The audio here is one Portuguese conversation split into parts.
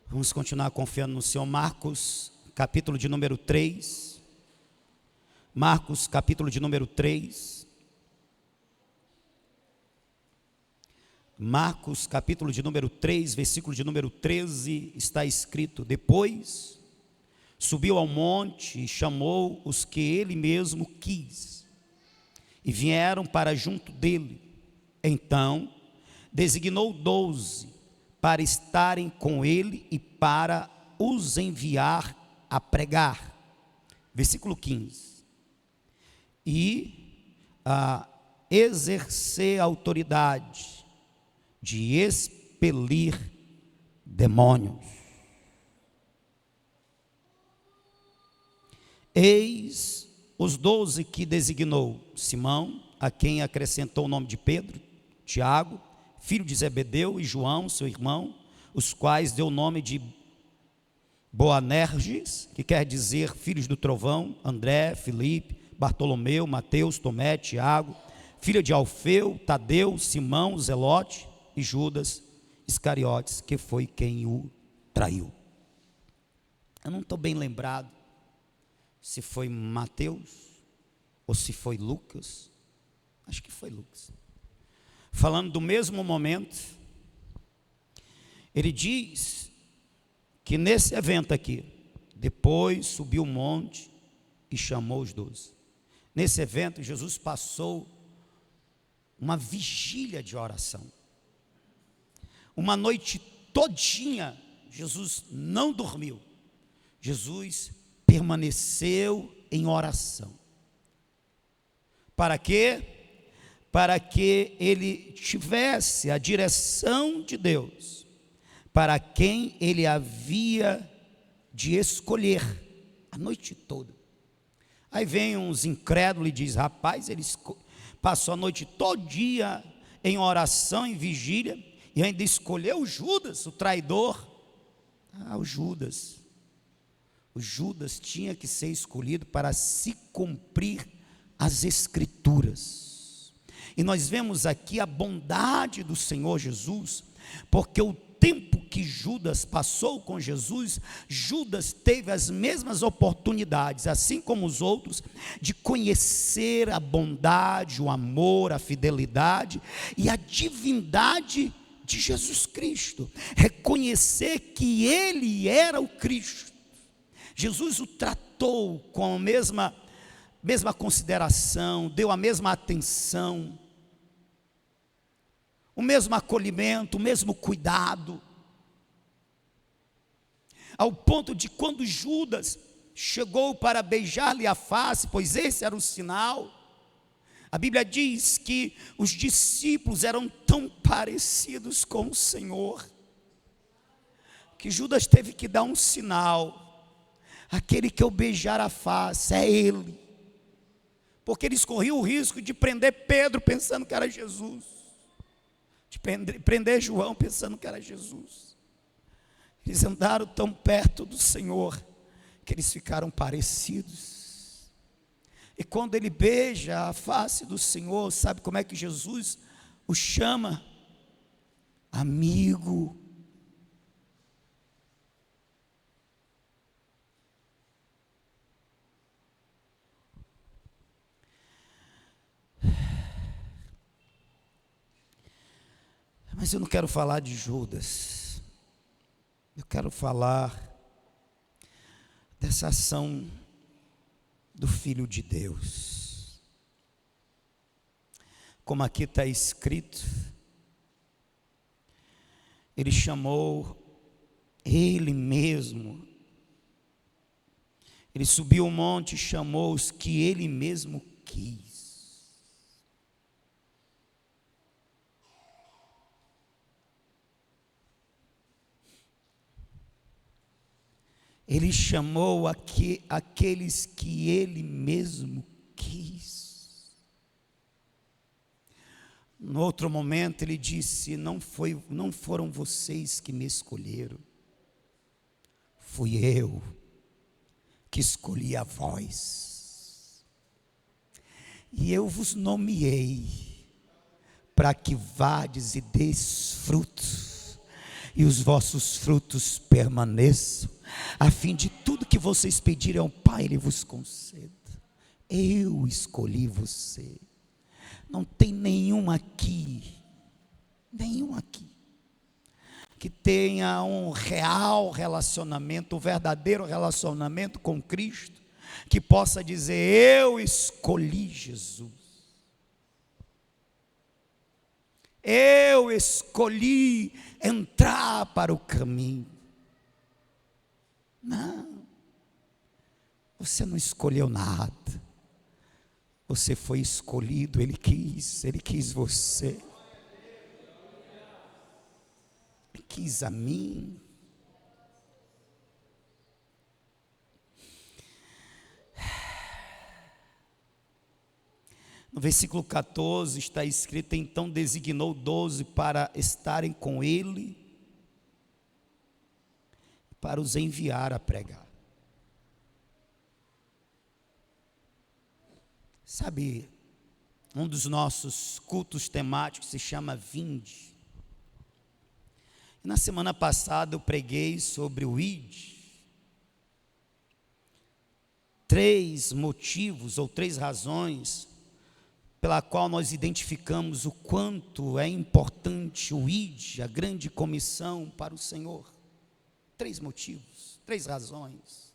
Vamos continuar confiando no Senhor. Marcos, capítulo de número 3. Marcos, capítulo de número 3. Marcos, capítulo de número 3, versículo de número 13, está escrito: depois subiu ao monte e chamou os que ele mesmo quis, e vieram para junto dele. Então designou 12 para estarem com ele e para os enviar a pregar. Versículo 15. E a exercer a autoridade de expelir demônios. Eis os 12 que designou: Simão, a quem acrescentou o nome de Pedro, Tiago, filho de Zebedeu, e João, seu irmão, os quais deu o nome de Boanerges, que quer dizer filhos do trovão, André, Filipe, Bartolomeu, Mateus, Tomé, Tiago, filho de Alfeu, Tadeu, Simão, Zelote e Judas Iscariotes, que foi quem o traiu. Eu não estou bem lembrado se foi Mateus ou se foi Lucas. Acho que foi Lucas. Falando do mesmo momento, ele diz que nesse evento aqui, depois subiu o monte e chamou os 12. Nesse evento, Jesus passou uma vigília de oração. Uma noite todinha, Jesus não dormiu. Jesus permaneceu em oração. Para quê? Para que ele tivesse a direção de Deus, para quem ele havia de escolher a noite toda. Aí vem uns incrédulos e diz: rapaz, ele passou a noite todinha em oração, em vigília, e ainda escolheu o Judas, o traidor. O Judas tinha que ser escolhido para se cumprir as Escrituras. E nós vemos aqui a bondade do Senhor Jesus, porque o tempo que Judas passou com Jesus, Judas teve as mesmas oportunidades, assim como os outros, de conhecer a bondade, o amor, a fidelidade e a divindade de Jesus Cristo, reconhecer que ele era o Cristo. Jesus o tratou com a mesma consideração, deu a mesma atenção, o mesmo acolhimento, o mesmo cuidado, ao ponto de quando Judas chegou para beijar-lhe a face, pois esse era o sinal, a Bíblia diz que os discípulos eram tão parecidos com o Senhor, que Judas teve que dar um sinal: aquele que eu beijar a face é ele, porque eles corriam o risco de prender Pedro pensando que era Jesus, de prender João pensando que era Jesus. Eles andaram tão perto do Senhor que eles ficaram parecidos. E quando ele beija a face do Senhor, sabe como é que Jesus o chama? Amigo. Mas eu não quero falar de Judas, eu quero falar dessa ação do Filho de Deus. Como aqui está escrito, ele chamou ele mesmo, ele subiu o monte e chamou os que ele mesmo quis. Ele chamou aqueles que ele mesmo quis. No outro momento ele disse: não foram vocês que me escolheram, fui eu que escolhi a vós, e eu vos nomeei para que vades e deis frutos, e os vossos frutos permaneçam, a fim de tudo que vocês pedirem ao Pai, Ele vos conceda. Eu escolhi você. Não tem nenhum aqui, que tenha um real relacionamento, um verdadeiro relacionamento com Cristo, que possa dizer: eu escolhi Jesus, eu escolhi entrar para o caminho. Não, você não escolheu nada, você foi escolhido. Ele quis você, Ele quis a mim. No versículo 14 está escrito: então designou 12 para estarem com ele, para os enviar a pregar. Sabe, um dos nossos cultos temáticos se chama Vinde. E na semana passada eu preguei sobre o Ide. 3 motivos ou 3 razões pela qual nós identificamos o quanto é importante o Ide, a grande comissão para o Senhor. 3 motivos, 3 razões.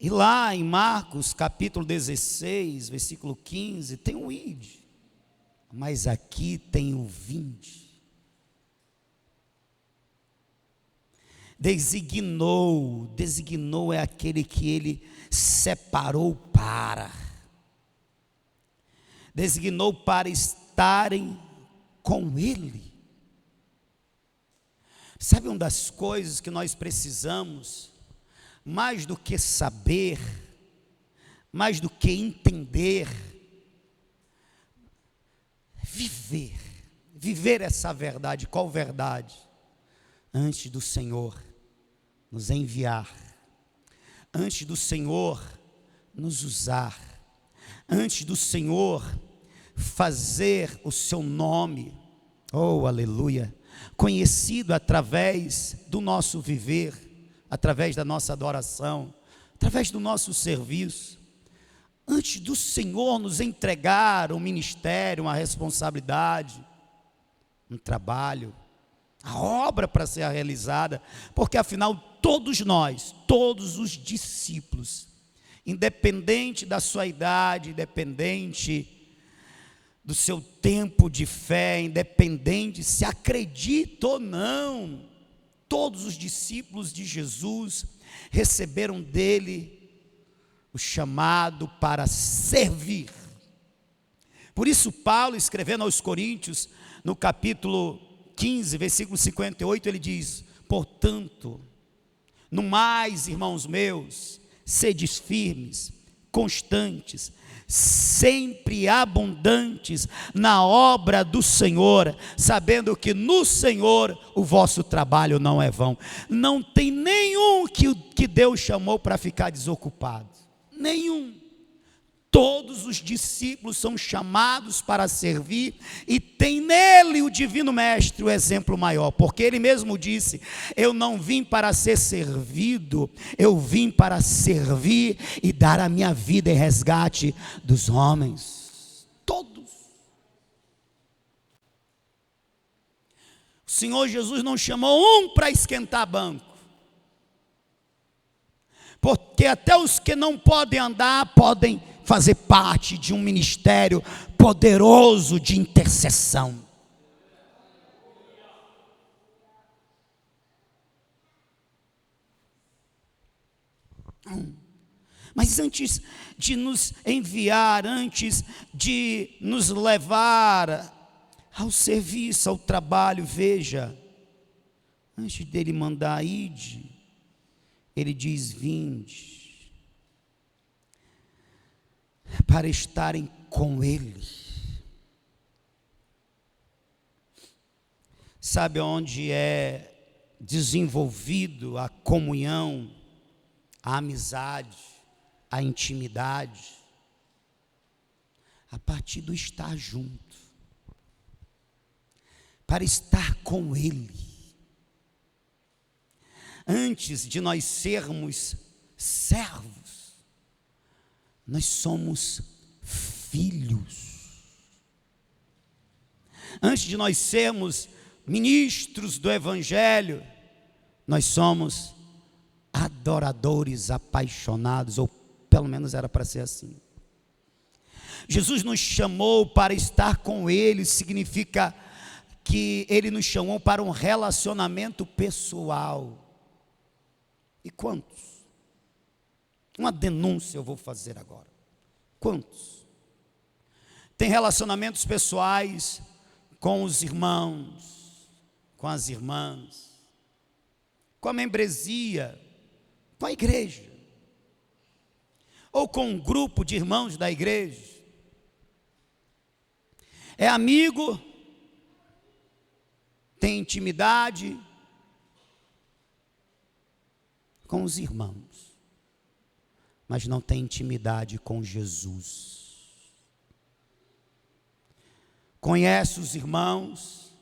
E lá em Marcos capítulo 16, versículo 15, tem o Ide, mas aqui tem o Vinde. Designou é aquele que ele separou para. Designou para estarem com ele. Sabe uma das coisas que nós precisamos, mais do que saber, mais do que entender, viver essa verdade. Qual verdade? Antes do Senhor nos enviar, antes do Senhor nos usar, antes do Senhor fazer o seu nome, oh aleluia, conhecido através do nosso viver, através da nossa adoração, através do nosso serviço, antes do Senhor nos entregar um ministério, uma responsabilidade, um trabalho, a obra para ser realizada, porque afinal todos nós, todos os discípulos, independente da sua idade, independente do seu tempo de fé, independente se acredita ou não, todos os discípulos de Jesus receberam dele o chamado para servir. Por isso Paulo, escrevendo aos Coríntios, no capítulo 15, versículo 58, ele diz: portanto, no mais, irmãos meus, sedes firmes, constantes, sempre abundantes na obra do Senhor, sabendo que no Senhor o vosso trabalho não é vão. Não tem nenhum que Deus chamou para ficar desocupado, nenhum. Todos os discípulos são chamados para servir, e tem nele o divino mestre o exemplo maior, porque ele mesmo disse: eu não vim para ser servido, eu vim para servir e dar a minha vida em resgate dos homens. Todos. O Senhor Jesus não chamou um para esquentar banco, porque até os que não podem andar podem fazer parte de um ministério poderoso de intercessão. Mas antes de nos enviar, antes de nos levar ao serviço, ao trabalho, veja, antes dele mandar ide, ele diz: vinde, para estarem com ele. Sabe onde é desenvolvido a comunhão, a amizade, a intimidade, a partir do estar junto, para estar com Ele. Antes de nós sermos servos, nós somos filhos. Antes de nós sermos ministros do Evangelho, nós somos adoradores apaixonados, ou pelo menos era para ser assim. Jesus nos chamou para estar com Ele, significa que Ele nos chamou para um relacionamento pessoal. E quantos? Uma denúncia eu vou fazer agora. Quantos tem relacionamentos pessoais com os irmãos, com as irmãs, com a membresia, com a igreja, ou com um grupo de irmãos da igreja? É amigo, tem intimidade com os irmãos, mas não tem intimidade com Jesus. Conhece os irmãos,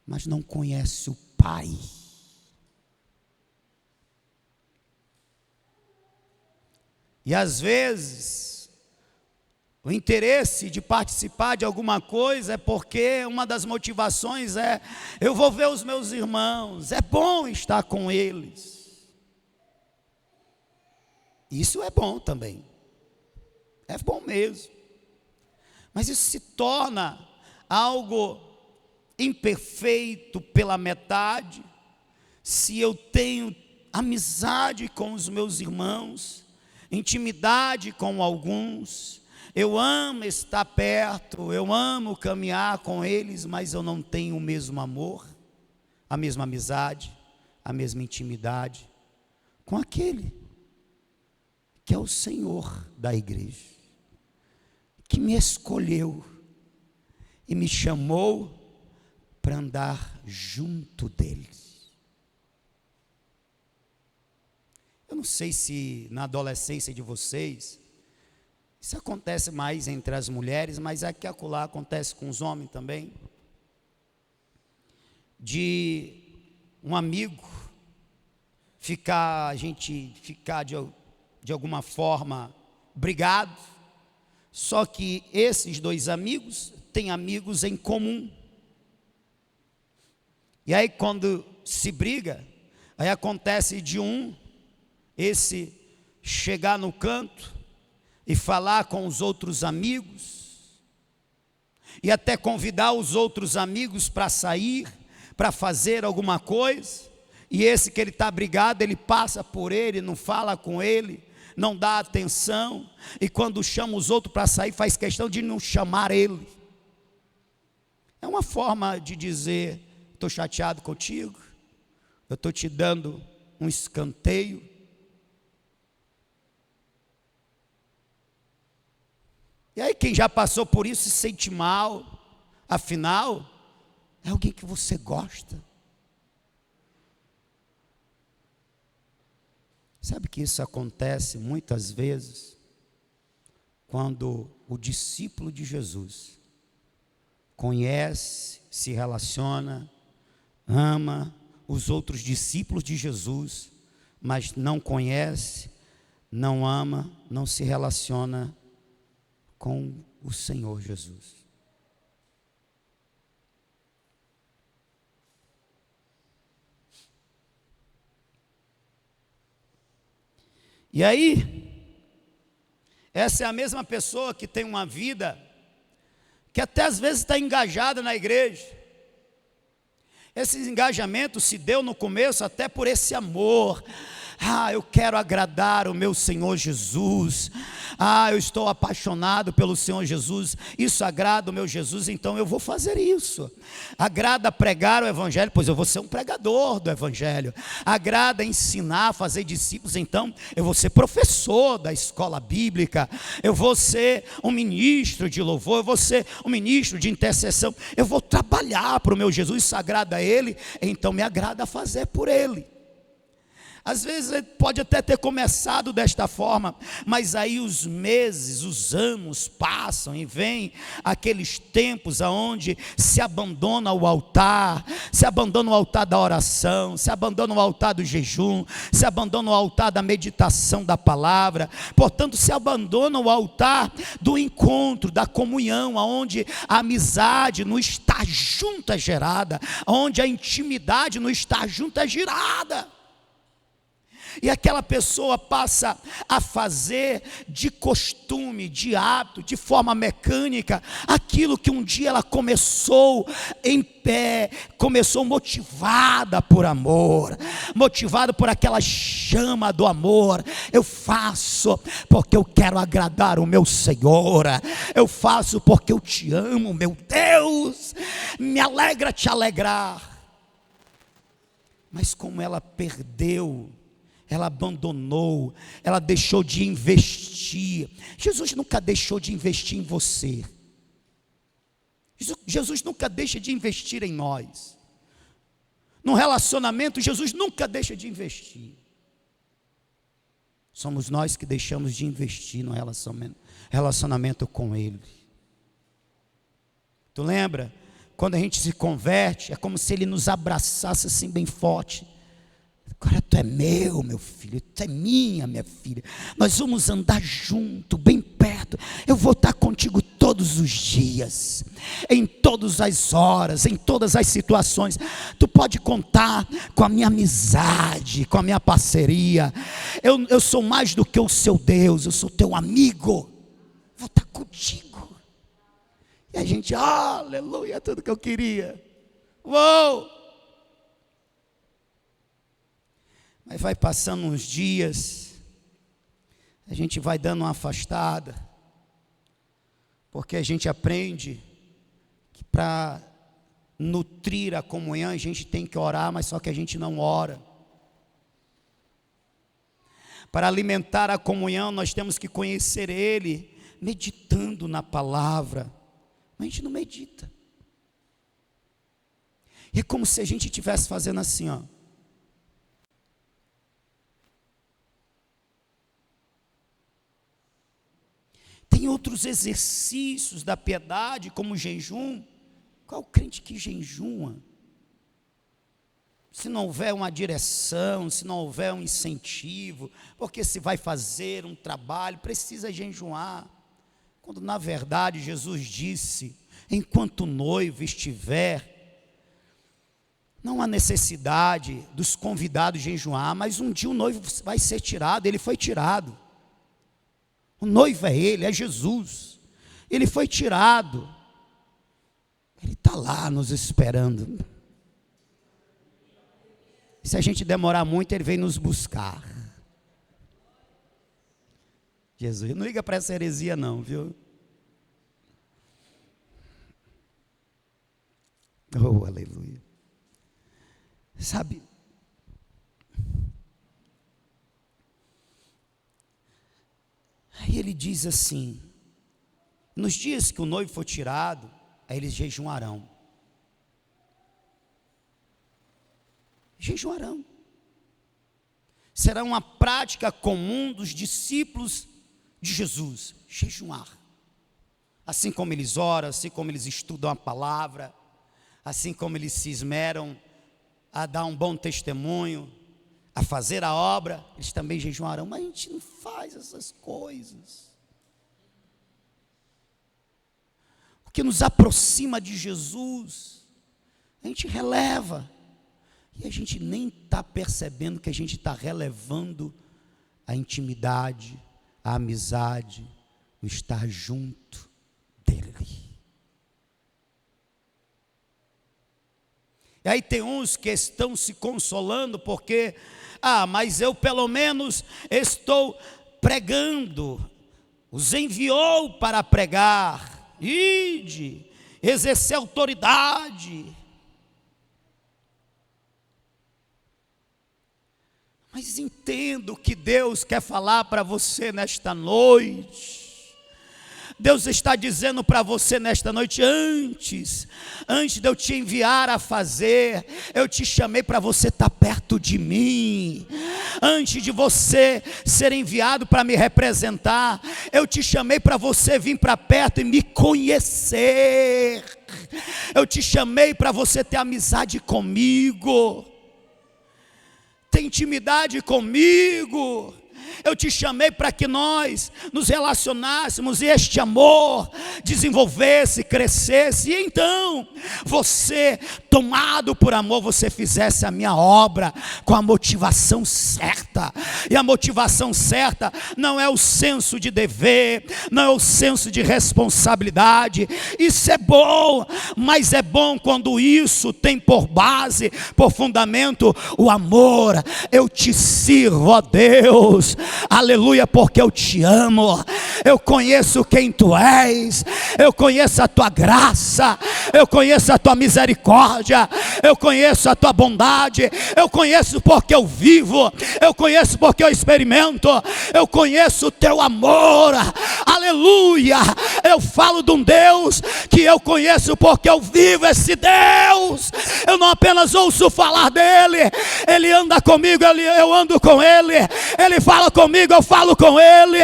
mas não conhece o Pai. E às vezes, o interesse de participar de alguma coisa é porque uma das motivações é: eu vou ver os meus irmãos, é bom estar com eles. Isso é bom também, é bom mesmo, mas isso se torna algo imperfeito pela metade, se eu tenho amizade com os meus irmãos, intimidade com alguns, eu amo estar perto, eu amo caminhar com eles, mas eu não tenho o mesmo amor, a mesma amizade, a mesma intimidade com aquele que é o Senhor da igreja, que me escolheu e me chamou para andar junto dele. Eu não sei se na adolescência de vocês isso acontece mais entre as mulheres, mas aqui e acolá acontece com os homens também, de um amigo a gente ficar de alguma forma brigado, só que esses dois amigos têm amigos em comum. E aí quando se briga, aí acontece de esse chegar no canto e falar com os outros amigos, e até convidar os outros amigos para sair, para fazer alguma coisa, e esse que ele está brigado, ele passa por ele, não fala com ele, não dá atenção, e quando chama os outros para sair, faz questão de não chamar ele. É uma forma de dizer: estou chateado contigo, eu estou te dando um escanteio. E aí quem já passou por isso se sente mal, afinal, é alguém que você gosta. Sabe que isso acontece muitas vezes quando o discípulo de Jesus conhece, se relaciona, ama os outros discípulos de Jesus, mas não conhece, não ama, não se relaciona com o Senhor Jesus. E aí, essa é a mesma pessoa que tem uma vida que até às vezes está engajada na igreja. Esse engajamento se deu no começo até por esse amor, eu quero agradar o meu Senhor Jesus, eu estou apaixonado pelo Senhor Jesus, isso agrada o meu Jesus, então eu vou fazer isso. Agrada pregar o Evangelho, pois eu vou ser um pregador do Evangelho. Agrada ensinar, fazer discípulos, então eu vou ser professor da escola bíblica, eu vou ser um ministro de louvor, eu vou ser um ministro de intercessão, eu vou trabalhar para o meu Jesus, isso agrada a Ele, então me agrada fazer por Ele. Às vezes pode até ter começado desta forma, mas aí os meses, os anos passam e vem aqueles tempos aonde se abandona o altar, se abandona o altar da oração, se abandona o altar do jejum, se abandona o altar da meditação da palavra, portanto se abandona o altar do encontro, da comunhão, aonde a amizade não está junta gerada, onde a intimidade não está junta gerada. E aquela pessoa passa a fazer de costume, de hábito, de forma mecânica, aquilo que um dia ela começou em pé, começou motivada por amor, motivada por aquela chama do amor. Eu faço porque eu quero agradar o meu Senhor, eu faço porque eu te amo, meu Deus, me alegra te alegrar. Mas como ela perdeu, ela abandonou, ela deixou de investir. Jesus nunca deixou de investir em você. Jesus nunca deixa de investir em nós. Num relacionamento, Jesus nunca deixa de investir. Somos nós que deixamos de investir no relacionamento com Ele. Tu lembra? Quando a gente se converte, é como se Ele nos abraçasse assim bem forte. Agora tu é meu filho, tu é minha filha, nós vamos andar junto, bem perto, eu vou estar contigo todos os dias, em todas as horas, em todas as situações, tu pode contar com a minha amizade, com a minha parceria, eu sou mais do que o seu Deus, eu sou teu amigo, vou estar contigo. E a gente, aleluia, é tudo que eu queria, uou! Mas vai passando uns dias, a gente vai dando uma afastada, porque a gente aprende que para nutrir a comunhão a gente tem que orar, mas só que a gente não ora. Para alimentar a comunhão nós temos que conhecer Ele, meditando na palavra, mas a gente não medita. É como se a gente estivesse fazendo assim, Tem outros exercícios da piedade, como o jejum. Qual crente que jejuma? Se não houver uma direção, se não houver um incentivo, porque se vai fazer um trabalho, precisa jejuar. Quando na verdade Jesus disse, enquanto o noivo estiver, não há necessidade dos convidados jejuar, mas um dia o noivo vai ser tirado, ele foi tirado. O noivo é Ele, é Jesus. Ele foi tirado. Ele está lá nos esperando. Se a gente demorar muito, Ele vem nos buscar. Jesus, não liga para essa heresia não, viu? Oh, aleluia. Sabe, aí ele diz assim, nos dias que o noivo for tirado, aí eles jejuarão. Jejuarão. Será uma prática comum dos discípulos de Jesus, jejuar. Assim como eles oram, assim como eles estudam a palavra, assim como eles se esmeram a dar um bom testemunho, a fazer a obra, eles também jejuarão, mas a gente não faz essas coisas. O que nos aproxima de Jesus, a gente releva, e a gente nem está percebendo que a gente está relevando a intimidade, a amizade, o estar junto dEle. E aí tem uns que estão se consolando porque, mas eu pelo menos estou pregando. Os enviou para pregar, ide, exercer autoridade. Mas entendo o que Deus quer falar para você nesta noite. Deus está dizendo para você nesta noite, antes de eu te enviar a fazer, eu te chamei para você estar perto de mim. Antes de você ser enviado para me representar, eu te chamei para você vir para perto e me conhecer. Eu te chamei para você ter amizade comigo, ter intimidade comigo. Eu te chamei para que nós nos relacionássemos e este amor desenvolvesse, crescesse. E então, você, tomado por amor, você fizesse a minha obra com a motivação certa. E a motivação certa não é o senso de dever, não é o senso de responsabilidade. Isso é bom, mas é bom quando isso tem por base, por fundamento, o amor. Eu te sirvo, ó Deus, aleluia, porque eu te amo. Eu conheço quem tu és, eu conheço a tua graça, eu conheço a tua misericórdia, eu conheço a tua bondade, eu conheço porque eu vivo, eu conheço porque eu experimento, eu conheço o teu amor, aleluia. Eu falo de um Deus que eu conheço porque eu vivo esse Deus. Eu não apenas ouço falar dele, ele anda comigo, eu ando com ele, ele fala comigo, eu falo com ele,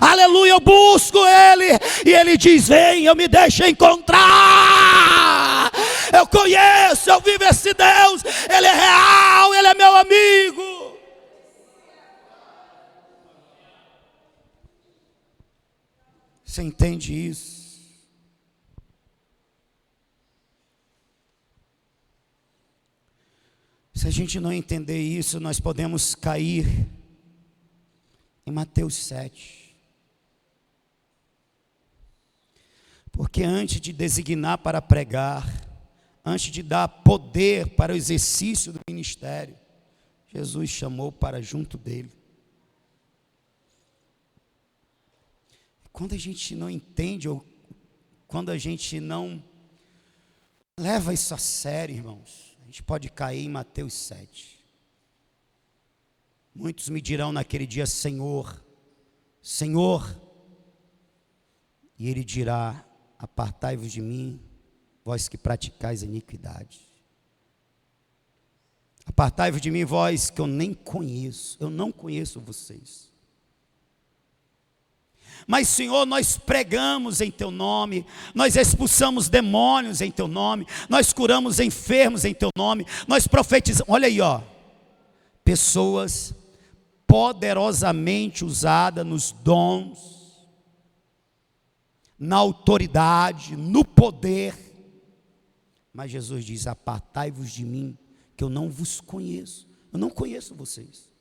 aleluia. Eu busco ele e ele diz: vem, eu me deixo encontrar. Eu conheço, eu vivo esse Deus, ele é real, ele é meu amigo. Você entende isso? Se a gente não entender isso, nós podemos cair em Mateus 7. Porque antes de designar para pregar, antes de dar poder para o exercício do ministério, Jesus chamou para junto dele. Quando a gente não entende, ou quando a gente não leva isso a sério, irmãos, a gente pode cair em Mateus 7. Muitos me dirão naquele dia: Senhor, Senhor. E ele dirá: apartai-vos de mim, vós que praticais iniquidade. Apartai-vos de mim, vós que eu nem conheço, eu não conheço vocês. Mas Senhor, nós pregamos em teu nome, nós expulsamos demônios em teu nome, nós curamos enfermos em teu nome, nós profetizamos. Olha aí, pessoas poderosamente usadas nos dons, na autoridade, no poder. Mas Jesus diz: apartai-vos de mim, que eu não vos conheço. Eu não conheço vocês.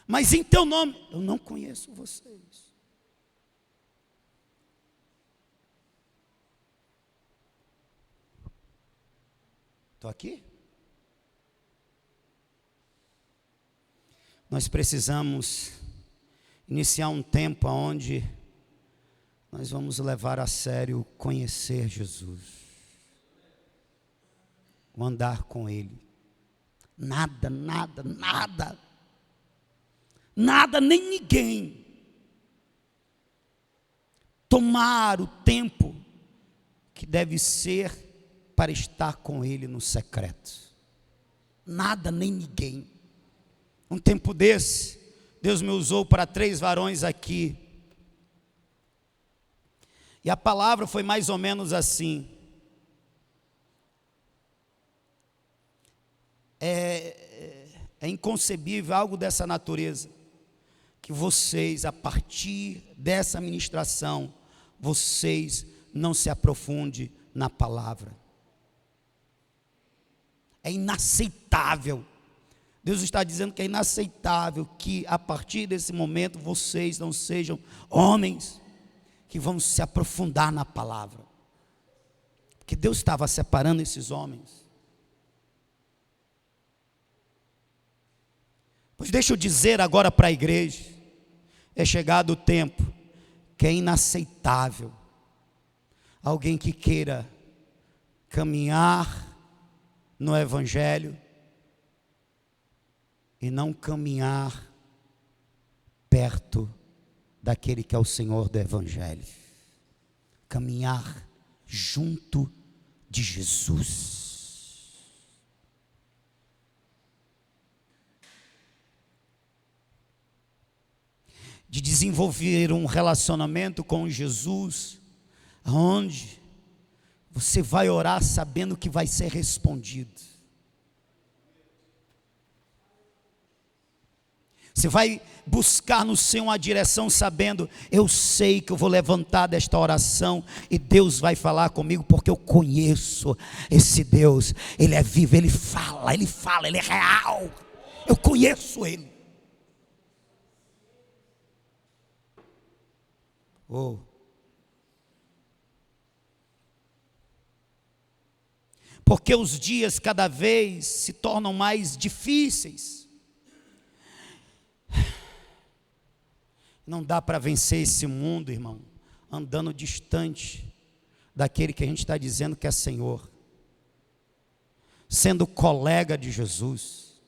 Mas em teu nome, eu não conheço vocês. Estou aqui? Nós precisamos iniciar um tempo onde nós vamos levar a sério conhecer Jesus, o andar com Ele. Nada, nem ninguém tomar o tempo que deve ser para estar com Ele no secreto. Nada, nem ninguém. Um tempo desse, Deus me usou para 3 varões aqui. E a palavra foi mais ou menos assim: é inconcebível algo dessa natureza, que vocês, a partir dessa ministração, vocês não se aprofundem na palavra. É inaceitável. Deus está dizendo que é inaceitável que a partir desse momento vocês não sejam homens que vão se aprofundar na palavra. Porque Deus estava separando esses homens. Pois deixa eu dizer agora para a igreja, é chegado o tempo que é inaceitável alguém que queira caminhar no Evangelho e não caminhar perto daquele que é o Senhor do Evangelho. Caminhar junto de Jesus. De desenvolver um relacionamento com Jesus, onde você vai orar sabendo que vai ser respondido. Você vai buscar no Senhor uma direção sabendo, eu sei que eu vou levantar desta oração e Deus vai falar comigo, porque eu conheço esse Deus. Ele é vivo, Ele fala, Ele é real. Eu conheço Ele. Oh. Porque os dias cada vez se tornam mais difíceis. Não dá para vencer esse mundo, irmão, andando distante daquele que a gente está dizendo que é Senhor, sendo colega de Jesus.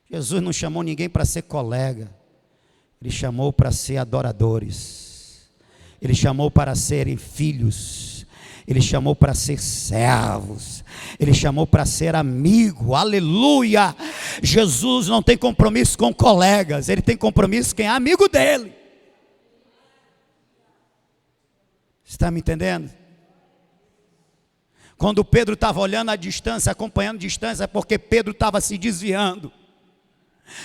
Jesus não chamou ninguém para ser colega, Ele chamou para ser adoradores, Ele chamou para serem filhos, Ele chamou para ser servos, Ele chamou para ser amigo, aleluia. Jesus não tem compromisso com colegas, Ele tem compromisso com quem é amigo dEle. Está me entendendo? Quando Pedro estava olhando à distância, acompanhando a distância, é porque Pedro estava se desviando.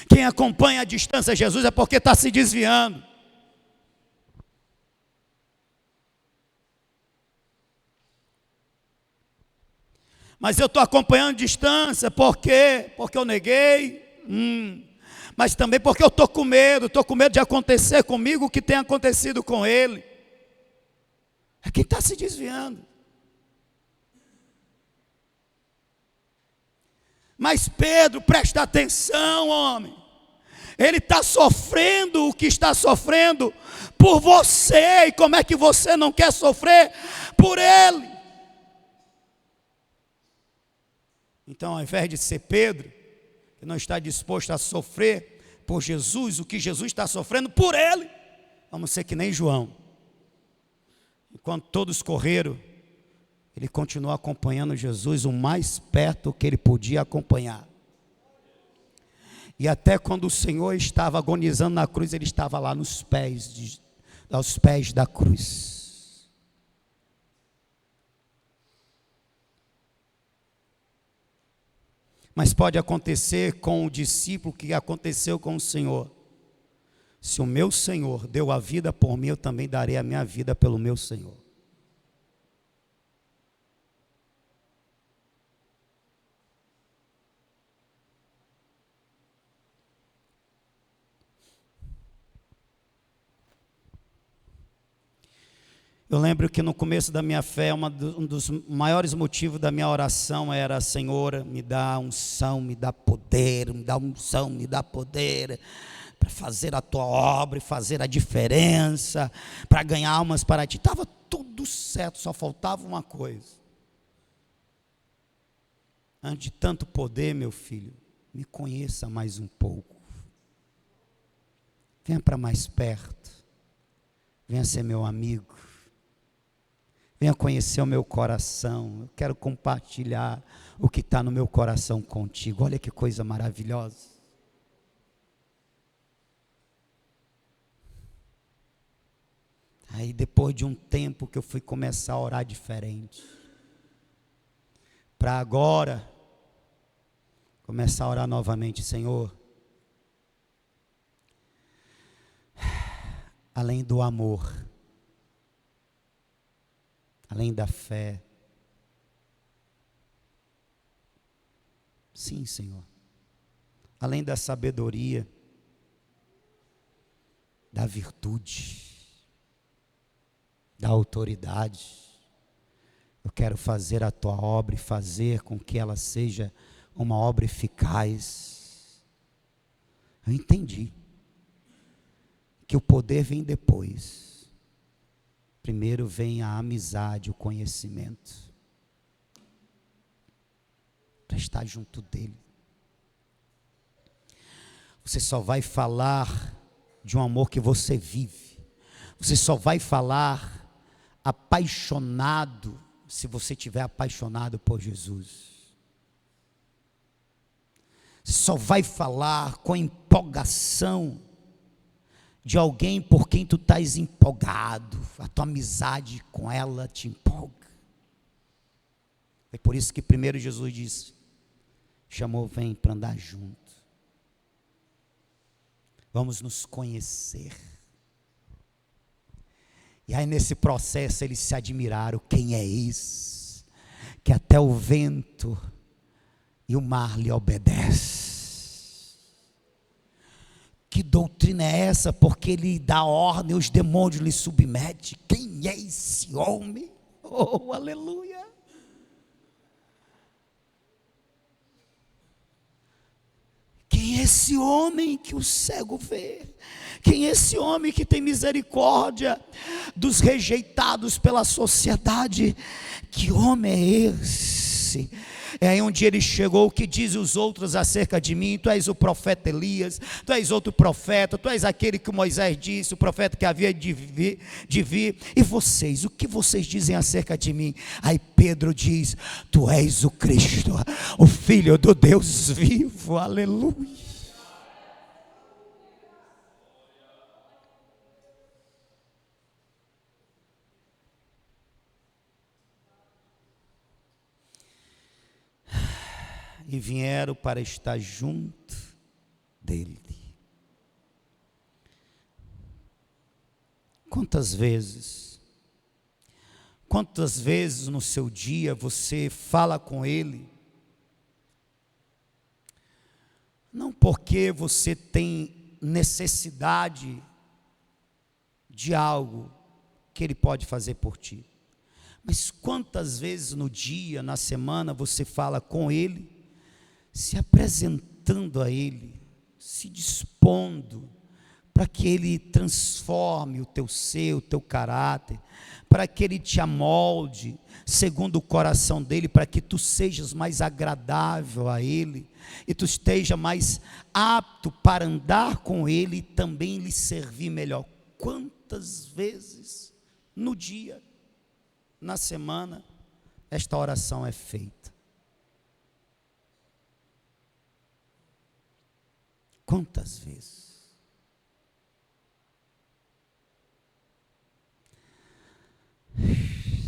Quem acompanha a distância Jesus é porque está se desviando. Mas eu estou acompanhando a distância, por quê? Porque eu neguei, mas também porque eu estou com medo de acontecer comigo o que tem acontecido com ele. É quem está se desviando. Mas Pedro, presta atenção, homem. Ele está sofrendo o que está sofrendo por você. E como é que você não quer sofrer por ele? Então, ao invés de ser Pedro, que não está disposto a sofrer por Jesus, o que Jesus está sofrendo por ele, vamos ser que nem João. Enquanto todos correram, ele continuou acompanhando Jesus o mais perto que ele podia acompanhar. E até quando o Senhor estava agonizando na cruz, ele estava lá aos pés da cruz. Mas pode acontecer com o discípulo o que aconteceu com o Senhor. Se o meu Senhor deu a vida por mim, eu também darei a minha vida pelo meu Senhor. Eu lembro que no começo da minha fé, um dos maiores motivos da minha oração era: Senhor, me dá unção, me dá poder, me dá unção, me dá poder, para fazer a tua obra e fazer a diferença, para ganhar almas para ti. Estava tudo certo, só faltava uma coisa. Antes de tanto poder, meu filho, me conheça mais um pouco. Venha para mais perto, venha ser meu amigo, venha conhecer o meu coração. Eu quero compartilhar o que está no meu coração contigo. Olha que coisa maravilhosa. Aí depois de um tempo que eu fui começar a orar diferente, para agora começar a orar novamente: Senhor, além do amor, além da fé, sim, Senhor, além da sabedoria, da virtude, da autoridade, Eu quero fazer a tua obra e fazer com que ela seja uma obra eficaz. Eu entendi que o poder vem depois. Primeiro vem a amizade, o conhecimento, para estar junto dele. Você só vai falar de um amor que você vive. Você só vai falar apaixonado se você estiver apaixonado por Jesus. Você só vai falar com empolgação de alguém por quem tu estás empolgado. A tua amizade com ela te empolga. É por isso que primeiro Jesus disse, chamou, vem para andar junto. Vamos nos conhecer. E aí nesse processo eles se admiraram, quem é esse? Que até o vento e o mar lhe obedecem. Que doutrina é essa? Porque ele dá ordem, os demônios lhe submetem. Quem é esse homem? Oh, aleluia! Quem é esse homem que o cego vê? Quem é esse homem que tem misericórdia dos rejeitados pela sociedade? Que homem é esse? É aí onde ele chegou, o que dizem os outros acerca de mim? Tu és o profeta Elias, tu és outro profeta, tu és aquele que Moisés disse, o profeta que havia de vir. E vocês, o que vocês dizem acerca de mim? Aí Pedro diz, tu és o Cristo, o Filho do Deus vivo, aleluia. E vieram para estar junto dele. Quantas vezes no seu dia você fala com ele, não porque você tem necessidade de algo que ele pode fazer por ti, mas quantas vezes no dia, na semana, você fala com ele, se apresentando a ele, se dispondo para que ele transforme o teu ser, o teu caráter, para que ele te amolde segundo o coração dele, para que tu sejas mais agradável a ele, e tu esteja mais apto para andar com ele e também lhe servir melhor. Quantas vezes no dia, na semana, esta oração é feita? Quantas vezes?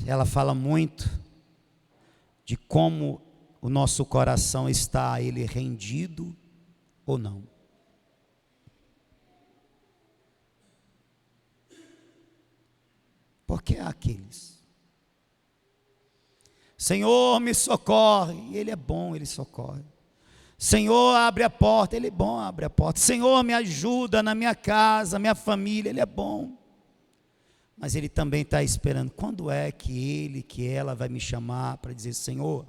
Ela fala muito de como o nosso coração está a ele rendido ou não. Porque há aqueles, Senhor, me socorre, e ele é bom, ele socorre. Senhor, abre a porta, ele é bom, abre a porta. Senhor, me ajuda na minha casa, minha família, ele é bom. Mas ele também está esperando, quando é que ele, que ela vai me chamar para dizer, Senhor,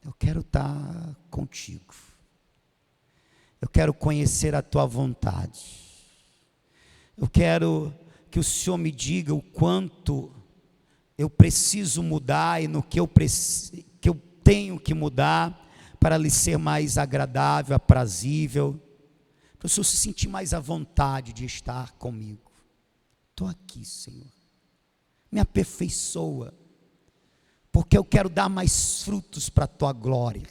eu quero estar contigo. Eu quero conhecer a tua vontade. Eu quero que o Senhor me diga o quanto eu preciso mudar e no que eu tenho que mudar para lhe ser mais agradável, aprazível, para o Senhor se sentir mais à vontade de estar comigo. Estou aqui, Senhor, me aperfeiçoa, porque eu quero dar mais frutos para a tua glória.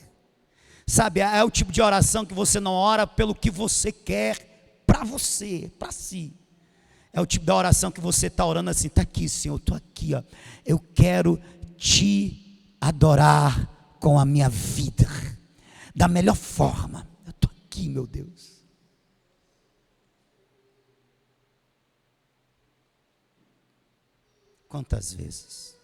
Sabe, é o tipo de oração que você não ora pelo que você quer para você, para si. É o tipo de oração que você está orando assim, está aqui, Senhor, estou aqui, ó. Eu quero te adorar com a minha vida, da melhor forma. Eu estou aqui, meu Deus. Quantas vezes?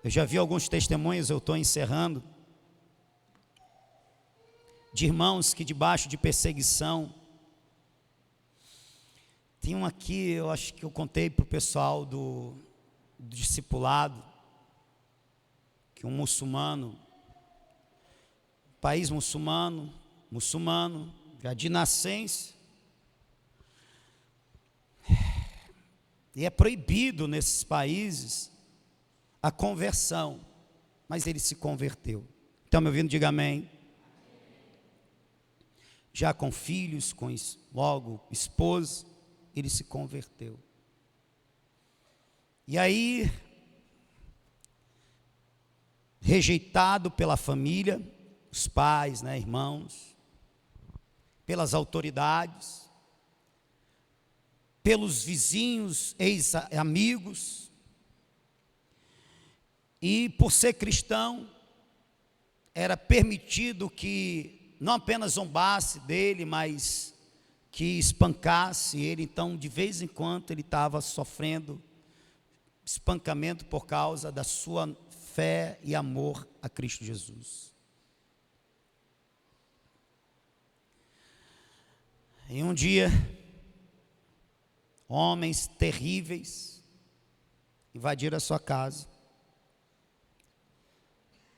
Eu já vi alguns testemunhos, eu estou encerrando, de irmãos que debaixo de perseguição. Tem um aqui, eu acho que eu contei para o pessoal do discipulado, que um muçulmano, país muçulmano, já de nascença, e é proibido nesses países a conversão, mas ele se converteu. Estão me ouvindo? Diga amém. Já com filhos, com logo esposa, ele se converteu. E aí, rejeitado pela família, os pais, irmãos, pelas autoridades, pelos vizinhos, ex-amigos, e por ser cristão, era permitido que não apenas zombasse dele, mas que espancasse ele. Então, de vez em quando, ele estava sofrendo espancamento por causa da sua fé e amor a Cristo Jesus. E um dia, homens terríveis invadiram a sua casa.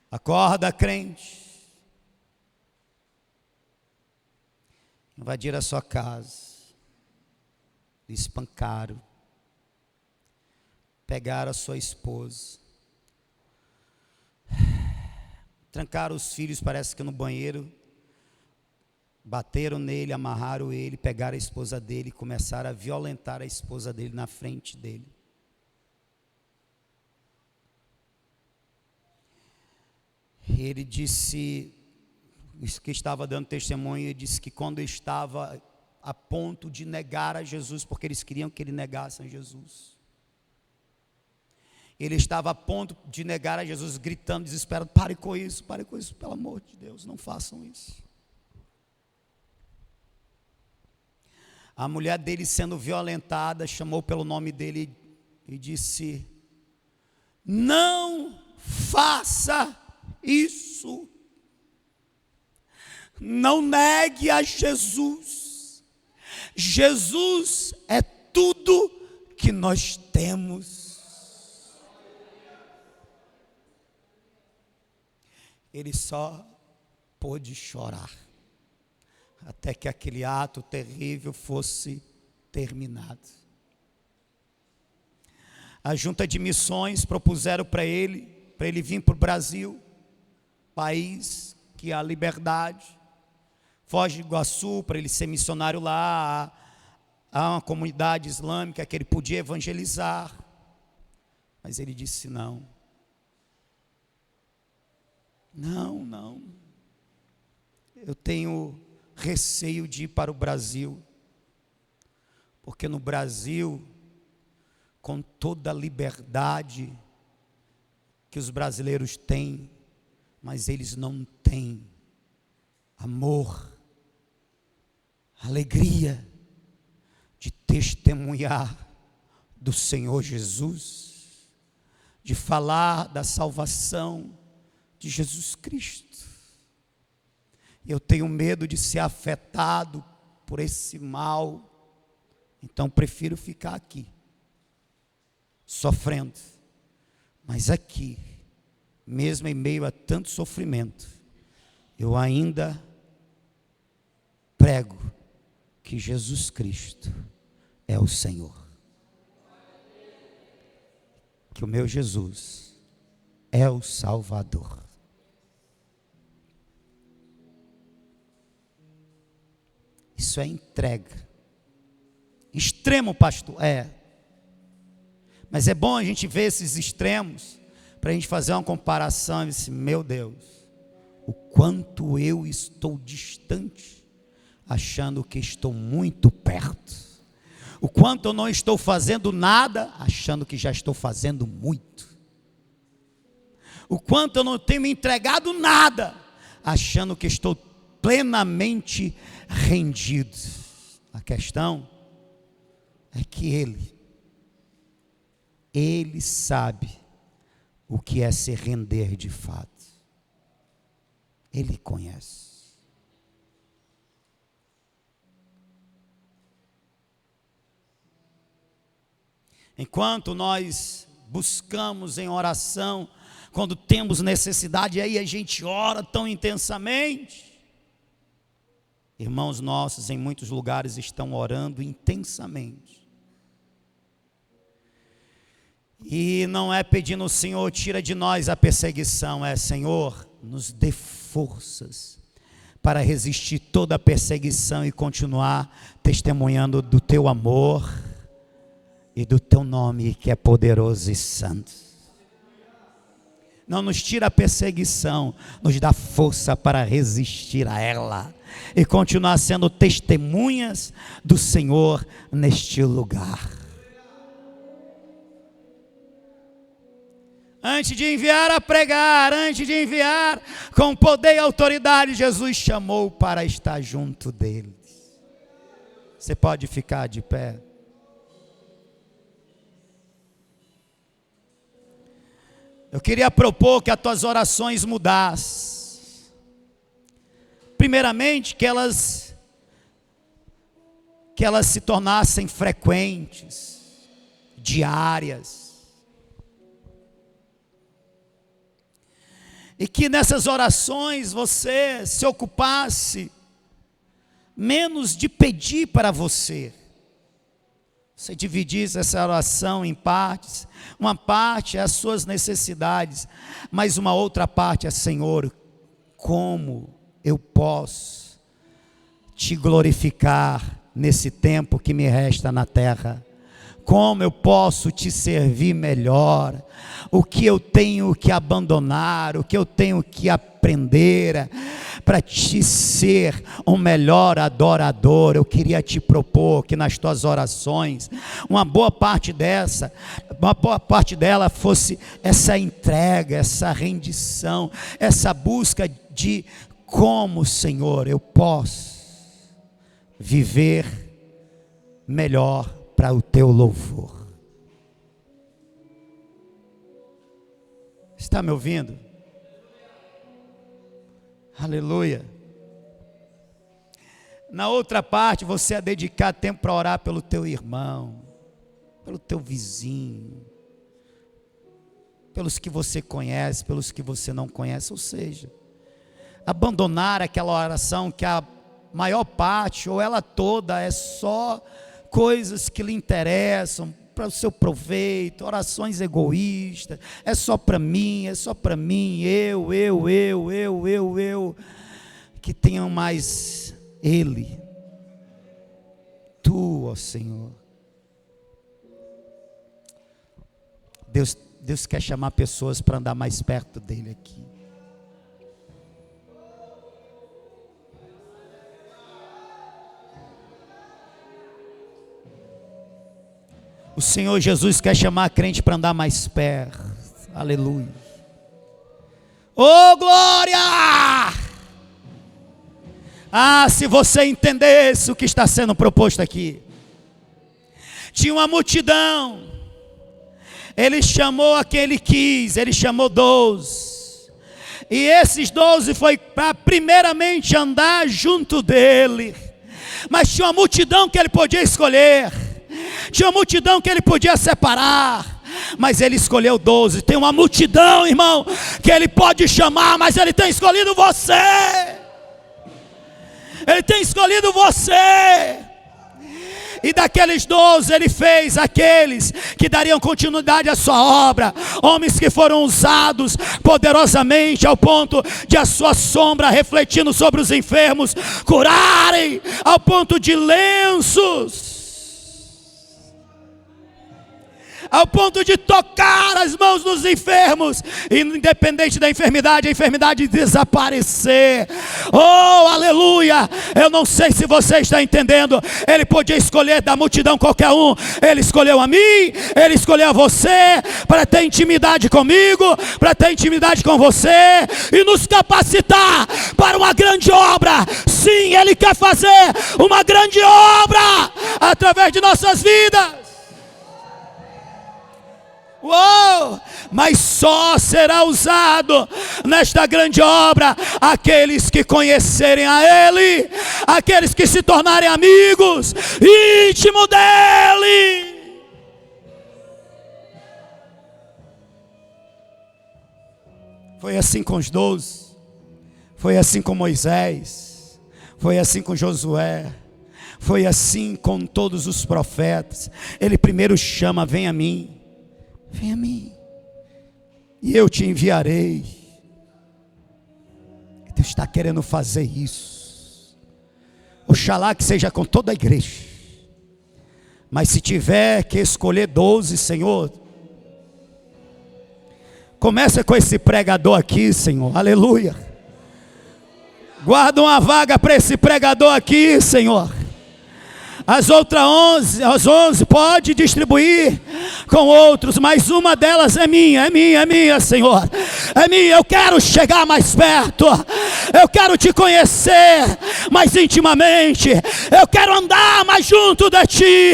Acorda, crente. Invadiram a sua casa, lhe espancaram, pegaram a sua esposa, trancaram os filhos, parece que no banheiro, bateram nele, amarraram ele, pegaram a esposa dele e começaram a violentar a esposa dele na frente dele. E ele disse, que estava dando testemunho, ele disse que quando estava a ponto de negar a Jesus, porque eles queriam que ele negasse a Jesus, ele estava a ponto de negar a Jesus, gritando, desesperado: pare com isso, pelo amor de Deus, não façam isso. A mulher dele, sendo violentada, chamou pelo nome dele e disse: não faça isso, não negue a Jesus. Jesus é tudo que nós temos. Ele só pôde chorar até que aquele ato terrível fosse terminado. A junta de missões propuseram para ele vir para o Brasil, país que há liberdade, Foz do Iguaçu, para ele ser missionário lá. Há uma comunidade islâmica que ele podia evangelizar, mas ele disse: não, eu tenho receio de ir para o Brasil, porque no Brasil, com toda a liberdade que os brasileiros têm, mas eles não têm amor, alegria de testemunhar do Senhor Jesus, de falar da salvação de Jesus Cristo. Eu tenho medo de ser afetado por esse mal, então prefiro ficar aqui, sofrendo. Mas aqui, mesmo em meio a tanto sofrimento, eu ainda prego que Jesus Cristo é o Senhor, que o meu Jesus é o Salvador. Isso é entrega. Extremo, pastor? É. Mas é bom a gente ver esses extremos, para a gente fazer uma comparação e dizer: meu Deus, o quanto eu estou distante, achando que estou muito perto. O quanto eu não estou fazendo nada, achando que já estou fazendo muito. O quanto eu não tenho me entregado nada, achando que estou plenamente rendido. A questão é que Ele sabe o que é se render de fato. Ele conhece. Enquanto nós buscamos em oração, quando temos necessidade, aí a gente ora tão intensamente. Irmãos nossos em muitos lugares estão orando intensamente. E não é pedindo ao Senhor, tira de nós a perseguição, é Senhor, nos dê forças para resistir toda a perseguição e continuar testemunhando do teu amor e do teu nome que é poderoso e santo. Não nos tira a perseguição, nos dá força para resistir a ela e continuar sendo testemunhas do Senhor neste lugar. Antes de enviar a pregar, antes de enviar com poder e autoridade, Jesus chamou para estar junto deles. Você pode ficar de pé. Eu queria propor que as tuas orações mudassem. Primeiramente, que elas se tornassem frequentes, diárias. E que nessas orações você se ocupasse menos de pedir para você. Você dividisse essa oração em partes. Uma parte é as suas necessidades, mas uma outra parte é: Senhor, como eu posso te glorificar nesse tempo que me resta na terra? Como eu posso te servir melhor? O que eu tenho que abandonar? O que eu tenho que aprender para te ser um melhor adorador? Eu queria te propor que nas tuas orações, uma boa parte dela fosse essa entrega, essa rendição, essa busca de como, Senhor, eu posso viver melhor para o teu louvor. Está me ouvindo? Aleluia. Na outra parte, você a dedicar tempo para orar pelo teu irmão, pelo teu vizinho, pelos que você conhece, pelos que você não conhece. Ou seja, abandonar aquela oração que a maior parte ou ela toda é só coisas que lhe interessam, para o seu proveito, orações egoístas, é só para mim, eu, que tenham mais Ele, Tu, ó Senhor. Deus quer chamar pessoas para andar mais perto dEle aqui. O Senhor Jesus quer chamar a crente para andar mais perto. Aleluia. Oh, glória! Ah, se você entendesse o que está sendo proposto aqui. Tinha uma multidão. Ele chamou a quem ele quis. Ele chamou 12. E esses 12 foi para primeiramente andar junto dele. Mas tinha uma multidão que ele podia escolher. Tinha uma multidão que ele podia separar, mas ele escolheu 12. Tem uma multidão, irmão, que ele pode chamar, mas ele tem escolhido você. Ele tem escolhido você. E daqueles 12 ele fez aqueles que dariam continuidade à sua obra. Homens que foram usados poderosamente ao ponto de a sua sombra refletindo sobre os enfermos curarem, ao ponto de lenços, ao ponto de tocar as mãos dos enfermos, e independente da enfermidade, a enfermidade desaparecer. Oh, aleluia! Eu não sei se você está entendendo. Ele podia escolher da multidão qualquer um. Ele escolheu a mim, ele escolheu a você, para ter intimidade comigo, para ter intimidade com você, e nos capacitar para uma grande obra. Sim, ele quer fazer uma grande obra através de nossas vidas. Uou! Mas só será usado nesta grande obra aqueles que conhecerem a Ele, aqueles que se tornarem amigos íntimos dEle. Foi assim com os 12, foi assim com Moisés, foi assim com Josué, foi assim com todos os profetas. Ele primeiro chama: vem a mim, e eu te enviarei. Deus está querendo fazer isso. Oxalá que seja com toda a igreja, mas se tiver que escolher 12, Senhor, começa com esse pregador aqui, Senhor, aleluia. Guarda uma vaga para esse pregador aqui, Senhor. As outras 11 pode distribuir com outros, mas uma delas é minha, Senhor. É minha. Eu quero chegar mais perto, eu quero te conhecer mais intimamente, eu quero andar mais junto de ti.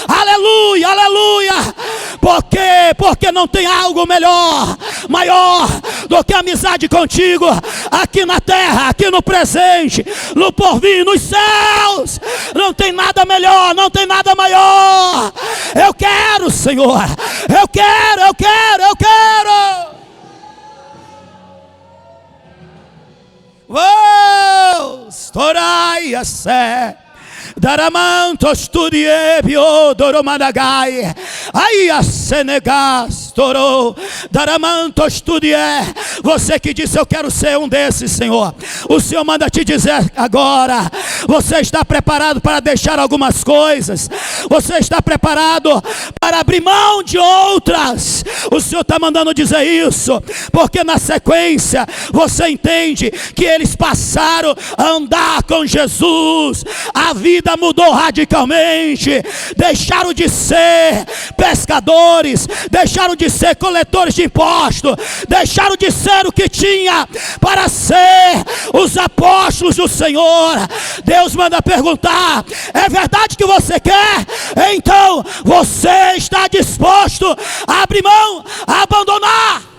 Aleluia, aleluia. Por quê? Porque não tem algo melhor, maior do que a amizade contigo, aqui na terra, aqui no presente, no porvir, nos céus. Não tem nada melhor, não tem nada maior. Eu quero, Senhor, eu quero. Uou, storai a sé. Daramanto studiebio doromadagai. Aí a senegastoro. Daramanto studie. Você que disse: eu quero ser um desses, Senhor, o Senhor manda te dizer agora: você está preparado para deixar algumas coisas, você está preparado para abrir mão de outras. O Senhor está mandando dizer isso, porque na sequência você entende que eles passaram a andar com Jesus, a vida mudou radicalmente, deixaram de ser pescadores, deixaram de ser coletores de impostos, deixaram de ser o que tinha para ser os apóstolos do Senhor. Deus manda perguntar: é verdade que você quer? Então você está disposto a abrir mão, a abandonar?